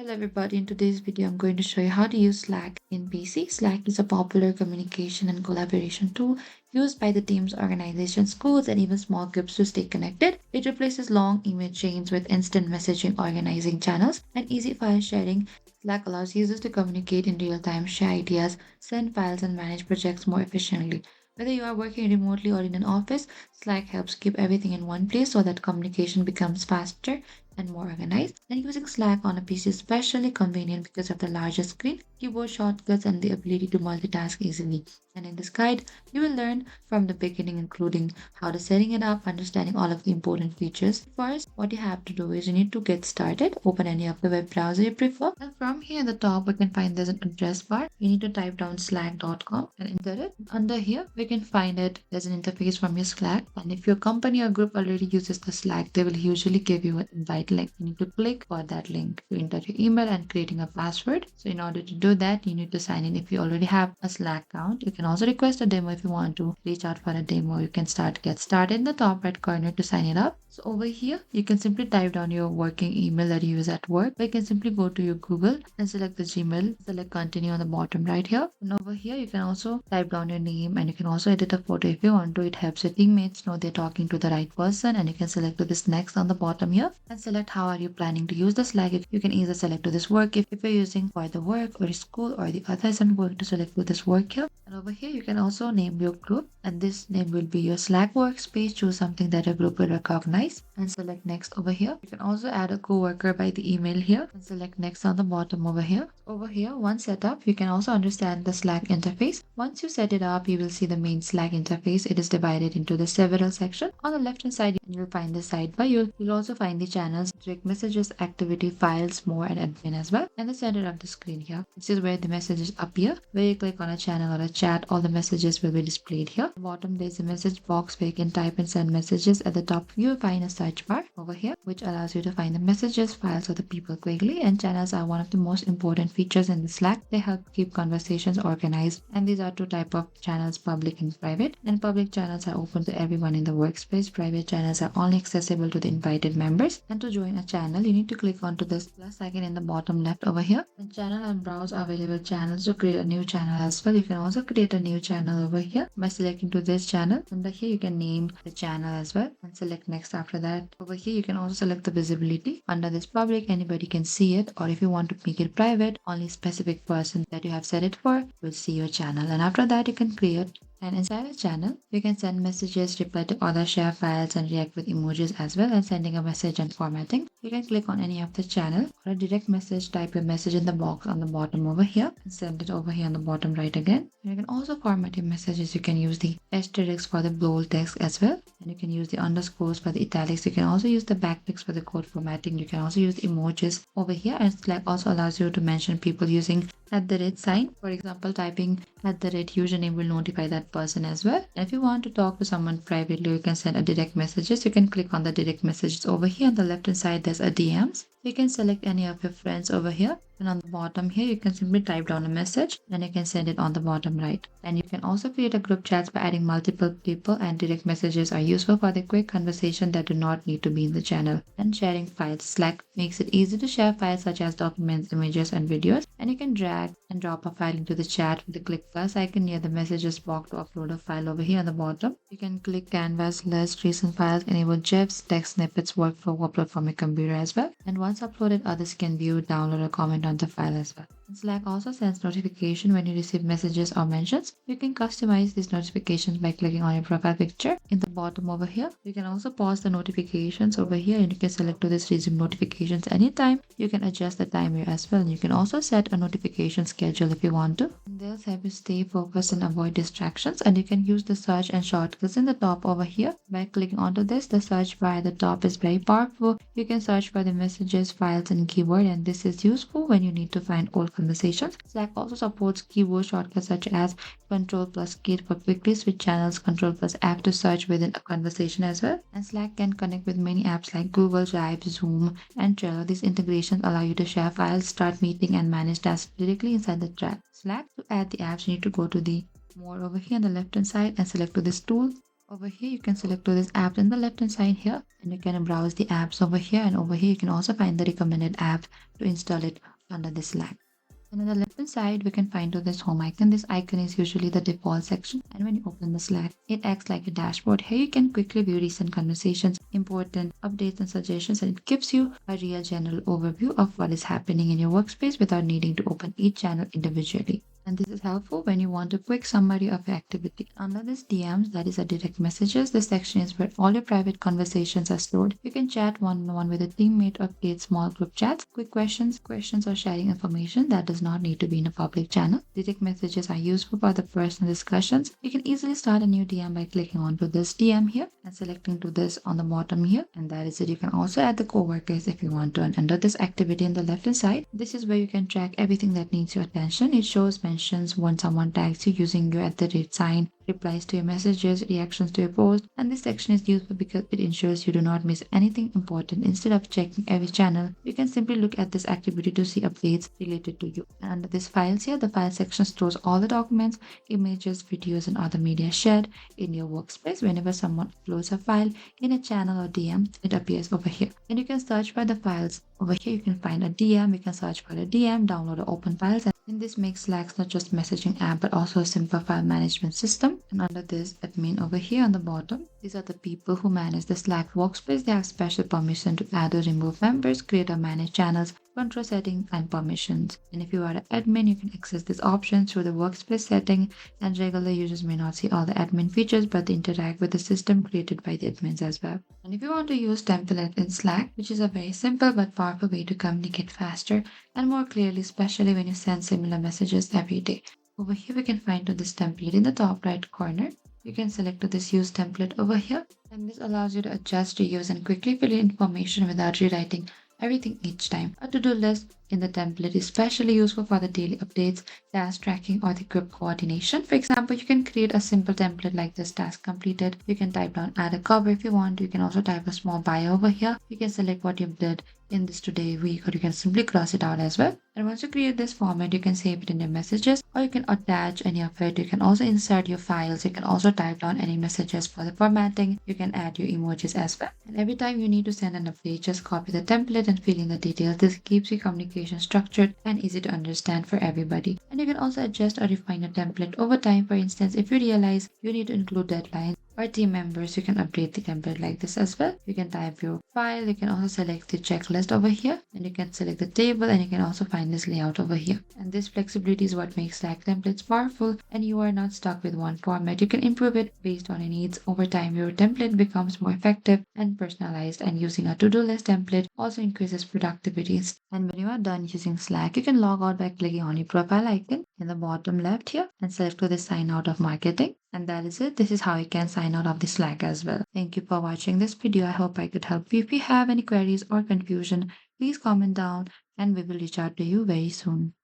Hello everybody, in today's video I'm going to show you how to use Slack in PC. Slack is a popular communication and collaboration tool used by the teams, organizations, schools, and even small groups to stay connected. It replaces long email chains with instant messaging, organizing channels, and easy file sharing. Slack allows users to communicate in real time, share ideas, send files, and manage projects more efficiently. Whether you are working remotely or in an office, Slack helps keep everything in one place so that communication becomes faster and more organized. And using Slack on a PC is especially convenient because of the larger screen, keyboard shortcuts, and the ability to multitask easily. And in this guide, you will learn from the beginning, including how to setting it up, understanding all of the important features. First, what you have to do is you need to get started. Open any of the web browser you prefer. And from here at the top, we can find there's an address bar. You need to type down slack.com and enter it. Under here, we can find it. There's an interface from your Slack. And if your company or group already uses the Slack, they will usually give you an invite link. You need to click for that link to enter your email and creating a password. So in order to do that, you need to sign in. If you already have a Slack account, you can also request a demo. If you want to reach out for a demo, you can get started in the top right corner to sign it up. So over here, you can simply type down your working email that you use at work. Or you can simply go to your Google and select the Gmail, select continue on the bottom right here. And over here, you can also type down your name and you can also edit a photo if you want to. It helps your teammates know they're talking to the right person, and you can select to this next on the bottom here and select how are you planning to use the Slack. You can either select to this work if you're using for the work or school, or the others. I'm going to select to this work here. And over here, you can also name your group, and this name will be your Slack workspace. Choose something that your group will recognize and select next over here. You can also add a coworker by the email here and select next on the bottom over here. Over here, once set up, you can also understand the Slack interface. Once you set it up, you will see the main Slack interface. It is divided into the several sections. On the left hand side, you'll find the sidebar. You'll also find the channels, direct messages, activity, files, more, and admin as well. And the center of the screen here, this is where the messages appear. Where you click on a channel or a chat, all the messages will be displayed here. At the bottom, there's a message box where you can type and send messages. At the top, you'll find a search bar over here, which allows you to find the messages, files, or the people quickly. And channels are one of the most important features in the Slack. They help keep conversations organized. And these are two types of channels, public and private. And public channels are open to everyone in the workspace. Private channels are only accessible to the invited members. And to join a channel, you need to click onto this plus icon in the bottom left over here. And channel and browse available channels to create a new channel as well. You can also create a new channel over here by selecting to this channel. Under here, you can name the channel as well and select next after that. Over here, you can also select the visibility. Under this public, anybody can see it, or if you want to make it private, only specific person that you have set it for will see your channel. And after that, you can create. And inside a channel, you can send messages, reply to others, share files, and react with emojis as well as sending a message and formatting. You can click on any of the channel or a direct message, type your message in the box on the bottom over here and send it over here on the bottom right again. And you can also format your messages. You can use the asterisks for the bold text as well. And you can use the underscores for the italics. You can also use the backticks for the code formatting. You can also use the emojis over here. And Slack also allows you to mention people using @sign. For example, typing @username will notify that person as well. And if you want to talk to someone privately, you can send a direct messages. You can click on the direct messages over here. On the left hand side, there's a DMs. You can select any of your friends over here. And on the bottom here, you can simply type down a message and you can send it on the bottom right. And you can also create a group chats by adding multiple people, and direct messages are useful for the quick conversation that do not need to be in the channel. And sharing files. Slack makes it easy to share files such as documents, images, and videos. And you can drag and drop a file into the chat with the click plus icon near the messages box to upload a file over here on the bottom. You can click canvas, list, recent files, enable GIFs, text snippets, workflow, upload from your computer as well. And once uploaded, others can view, download, or comment on the file as well. And Slack also sends notification when you receive messages or mentions. You can customize these notifications by clicking on your profile picture in the bottom over here. You can also pause the notifications over here and you can select to this resume notifications anytime. You can adjust the time here as well. And you can also set a notification schedule if you want to. And they'll help you stay focused and avoid distractions. And you can use the search and shortcuts in the top over here. By clicking onto this, the search bar at the top is very powerful. You can search for the messages, files, and keyword, and this is useful when you need to find old conversations. Slack also supports keyboard shortcuts such as Control plus K for quickly switch channels, Control plus F to search within a conversation as well. And Slack can connect with many apps like Google Drive, Zoom, and Trello. These integrations allow you to share files, start meeting, and manage tasks directly inside the Slack. To add the apps, you need to go to the more over here on the left hand side and select to this tool Over here, you can select all these apps in the left hand side here, and you can browse the apps over here. And over here, you can also find the recommended app to install it under the Slack. And on the left hand side, we can find to this home icon. This icon is usually the default section. And when you open the Slack, it acts like a dashboard. Here you can quickly view recent conversations, important updates and suggestions, and it gives you a real general overview of what is happening in your workspace without needing to open each channel individually. And this is helpful when you want a quick summary of your activity. Under this DMs, that is a direct messages, this section is where all your private conversations are stored. You can chat one-on-one with a teammate or create small group chats, quick questions or sharing information that does not need to be in a public channel. Direct messages are useful for the personal discussions. You can easily start a new DM by clicking onto this DM here and selecting to this on the bottom here. And that is it. You can also add the coworkers if you want to. And under this activity on the left hand side, this is where you can track everything that needs your attention. It shows mentions when someone tags you using your @ sign, replies to your messages, reactions to your post, and this section is useful because it ensures you do not miss anything important. Instead of checking every channel, you can simply look at this activity to see updates related to you. And under this files here, the file section stores all the documents, images, videos, and other media shared in your workspace. Whenever someone uploads a file in a channel or DM, it appears over here. And you can search by the files. Over here, you can find a DM, you can search for a DM, download or open files, and this makes Slack not just messaging app but also a simple file management system. And under this admin over here on the bottom, these are the people who manage the Slack workspace. They have special permission to add or remove members, create or manage channels, control settings and permissions. And if you are an admin, you can access this option through the workspace setting, and regular users may not see all the admin features but they interact with the system created by the admins as well. And if you want to use template in Slack, which is a very simple but powerful way to communicate faster and more clearly, especially when you send similar messages every day. Over here, we can find to this template in the top right corner. You can select to this use template over here, and this allows you to adjust, reuse, and quickly fill in information without rewriting everything each time. A to-do list in the template is especially useful for the daily updates, task tracking, or the group coordination. For example, you can create a simple template like this: task completed. You can type down add a cover if you want. You can also type a small bio over here. You can select what you did in this today week, or you can simply cross it out as well. And once you create this format, you can save it in your messages, or you can attach any of it. You can also insert your files. You can also type down any messages for the formatting. You can add your emojis as well. And every time you need to send an update, just copy the template and fill in the details. This keeps your communication structured and easy to understand for everybody. And you can also adjust or refine your template over time. For instance, if you realize you need to include deadlines or team members, you can update the template like this as well. You can type your file. You can also select the checklist over here, and you can select the table, and you can also find this layout over here. And this flexibility is what makes Slack templates powerful, and you are not stuck with one format. You can improve it based on your needs. Over time, your template becomes more effective and personalized, and using a to-do list template also increases productivity. And when you are done using Slack, you can log out by clicking on your profile icon in the bottom left here and select to the sign out of marketing. And that is it. This is how you can sign out of the Slack as well. Thank you for watching this video. I hope I could help you. If you have any queries or confusion, please comment down and we will reach out to you very soon.